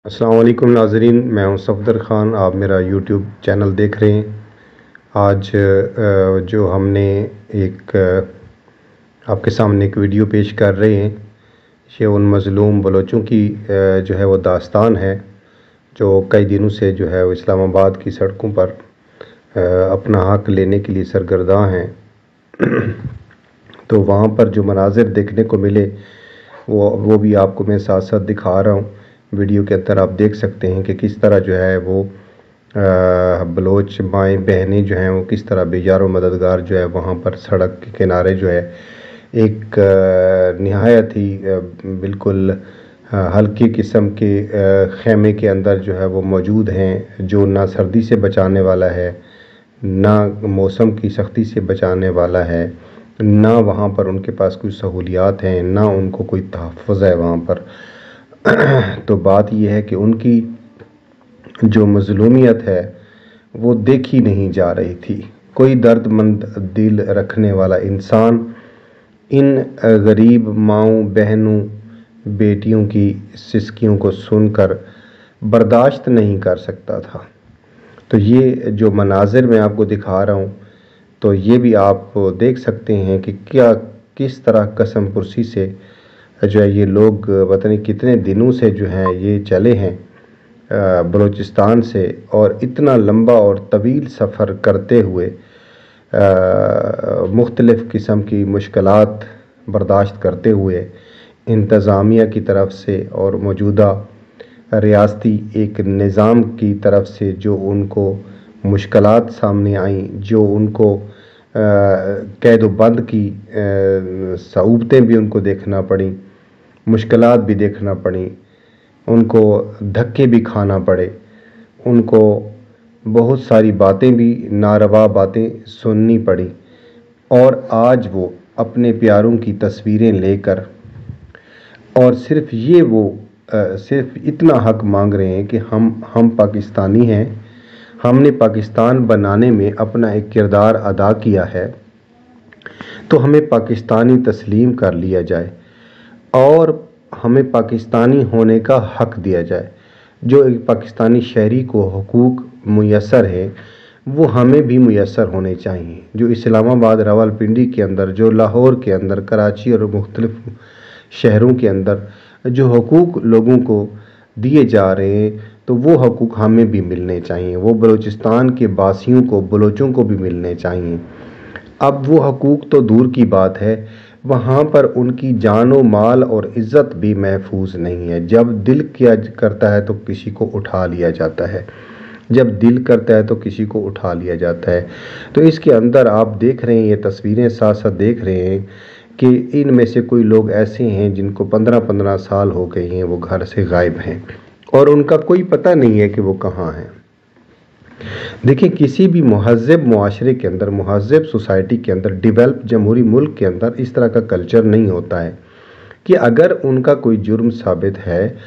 अस्सलाम वालेकुम नाज़रीन, मैं हूं सफदर ख़ान। आप मेरा यूट्यूब चैनल देख रहे हैं। आज जो हमने एक आपके सामने एक वीडियो पेश कर रहे हैं, ये उन मज़लूम बलोचों की जो है वो दास्तान है जो कई दिनों से जो है वो इस्लामाबाद की सड़कों पर अपना हक़ लेने के लिए सरगर्दा हैं। तो वहाँ पर जो मनाज़िर देखने को मिले वो भी आपको मैं साथ साथ दिखा रहा हूँ। वीडियो के अंदर आप देख सकते हैं कि किस तरह जो है वो बलोच माएँ बहनें जो हैं वो किस तरह बेजार व मददगार जो है वहाँ पर सड़क के किनारे जो है एक निहायत ही बिल्कुल हल्की किस्म के ख़ैमे के अंदर जो है वो मौजूद हैं, जो ना सर्दी से बचाने वाला है, ना मौसम की सख्ती से बचाने वाला है, ना वहाँ पर उनके पास कोई सहूलियात हैं, ना उनको कोई तहफ़्फ़ुज़ है वहाँ पर। तो बात यह है कि उनकी जो मज़लूमियत है वो देखी नहीं जा रही थी। कोई दर्दमंद दिल रखने वाला इंसान इन गरीब माँओं बहनों बेटियों की सिसकियों को सुनकर बर्दाश्त नहीं कर सकता था। तो ये जो मनाज़िर मैं आपको दिखा रहा हूँ, तो ये भी आप देख सकते हैं कि किस तरह कसम पुरसी से जो है ये लोग पता नहीं कितने दिनों से जो हैं ये चले हैं बलूचिस्तान से, और इतना लंबा और तवील सफ़र करते हुए मुख्तलिफ़ किस्म की मुश्किलात बर्दाश्त करते हुए इंतज़ामिया की तरफ से और मौजूदा रियासती एक निज़ाम की तरफ से जो उनको मुश्किलात सामने आईं, जो उनको कैद बंद की सऊबतें भी उनको देखना पड़ी, मुश्किलात भी देखना पड़ी, उनको धक्के भी खाना पड़े, उनको बहुत सारी बातें भी नारवा बातें सुननी पड़ी, और आज वो अपने प्यारों की तस्वीरें लेकर और सिर्फ इतना हक मांग रहे हैं कि हम पाकिस्तानी हैं, हमने पाकिस्तान बनाने में अपना एक किरदार अदा किया है, तो हमें पाकिस्तानी तस्लीम कर लिया जाए और हमें पाकिस्तानी होने का हक़ दिया जाए। जो एक पाकिस्तानी शहरी को हुकूक मुयस्सर है वो हमें भी मुयस्सर होने चाहिए। जो इस्लामाबाद रावलपिंडी के अंदर, जो लाहौर के अंदर, कराची और मुख्तलिफ़ शहरों के अंदर जो हुकूक लोगों को दिए जा रहे हैं, तो वो हुकूक हमें भी मिलने चाहिए, वो बलूचिस्तान के बासियों को, बलोचों को भी मिलने चाहिए। अब वो हुकूक तो दूर की बात है, वहाँ पर उनकी जान व माल और इज़्ज़त भी महफूज नहीं है। जब दिल किया करता है तो किसी को उठा लिया जाता है, जब दिल करता है तो किसी को उठा लिया जाता है। तो इसके अंदर आप देख रहे हैं, ये तस्वीरें साथ साथ देख रहे हैं कि इनमें से कोई लोग ऐसे हैं जिनको 15-15 साल हो गए हैं वो घर से गायब हैं और उनका कोई पता नहीं है कि वो कहाँ हैं। देखिए, किसी भी मुहज़्ज़ब मुआशरे के अंदर, मुहज़्ज़ब सोसाइटी के अंदर, डेवलप जमहूरी मुल्क के अंदर इस तरह का कल्चर नहीं होता है कि अगर उनका कोई जुर्म साबित है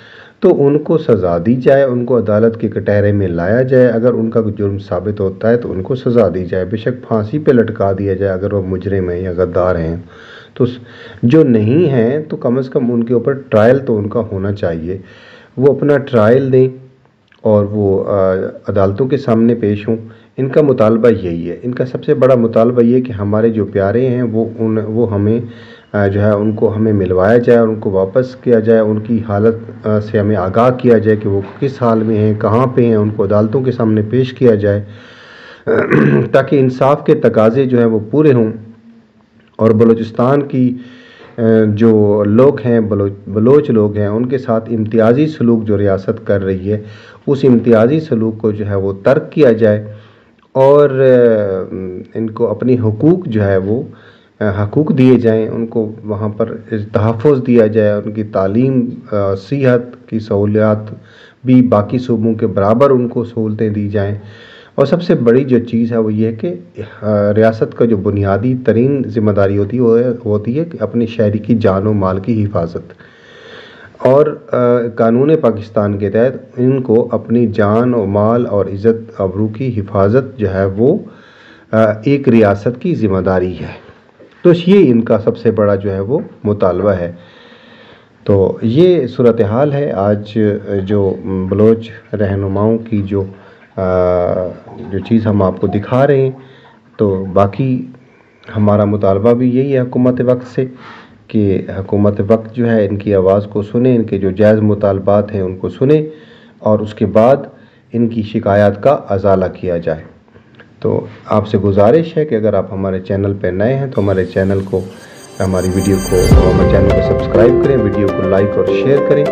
तो उनको सज़ा दी जाए, उनको अदालत के कटहरे में लाया जाए। अगर उनका कोई जुर्म साबित होता है तो उनको सज़ा दी जाए, बेशक फांसी पे लटका दिया जाए अगर वो मुजरिम हैं या गद्दार हैं। तो जो नहीं हैं तो कम से कम उनके ऊपर ट्रायल तो उनका होना चाहिए, वो अपना ट्रायल दें और वो अदालतों के सामने पेश हों। इनका मुतालबा यही है, इनका सबसे बड़ा मुतालबा ये है कि हमारे जो प्यारे हैं वो हमें जो है उनको हमें मिलवाया जाए, उनको वापस किया जाए, उनकी हालत से हमें आगाह किया जाए कि वो किस हाल में हैं, कहाँ पे हैं, उनको अदालतों के सामने पेश किया जाए ताकि इंसाफ के तकाज़े जो हैं वो पूरे हों और बलूचिस्तान की जो लोग हैं, बलोच लोग हैं, उनके साथ इम्तियाज़ी सलूक जो रियासत कर रही है, उस इम्तियाज़ी सलूक को जो है वो तर्क किया जाए और इनको अपनी हुकूक जो है वो हकूक़ दिए जाएं, उनको वहाँ पर तहफ़्फ़ुज़ दिया जाए, उनकी तालीम, सेहत की सहूलियात भी बाकी सूबों के बराबर उनको सहूलतें दी जाएं। और सबसे बड़ी जो चीज़ है वो ये है कि रियासत का जो बुनियादी तरीन ज़िम्मेदारी होती है कि अपने शहरी की जान व माल की हिफाजत, और कानून पाकिस्तान के तहत इनको अपनी जान व माल और इज़्ज़त आबरू की हिफाजत जो है वो एक रियासत की ज़िम्मेदारी है। तो ये इनका सबसे बड़ा जो है वो मुतालबा है। تو یہ صورتحال ہے آج جو بلوچ رہنماؤں کی جو چیز ہم آپ کو دکھا رہے ہیں۔ تو باقی ہمارا مطالبہ بھی یہی ہے حکومت وقت سے کہ حکومت وقت جو ہے ان کی آواز کو سنیں، ان کے جو جائز مطالبات ہیں ان کو سنیں اور اس کے بعد ان کی شکایات کا ازالہ کیا جائے۔ تو آپ سے گزارش ہے کہ اگر آپ ہمارے چینل پہ نئے ہیں تو ہمارے چینل کو سبسکرائب کریں، ویڈیو کو لائک اور شیئر کریں۔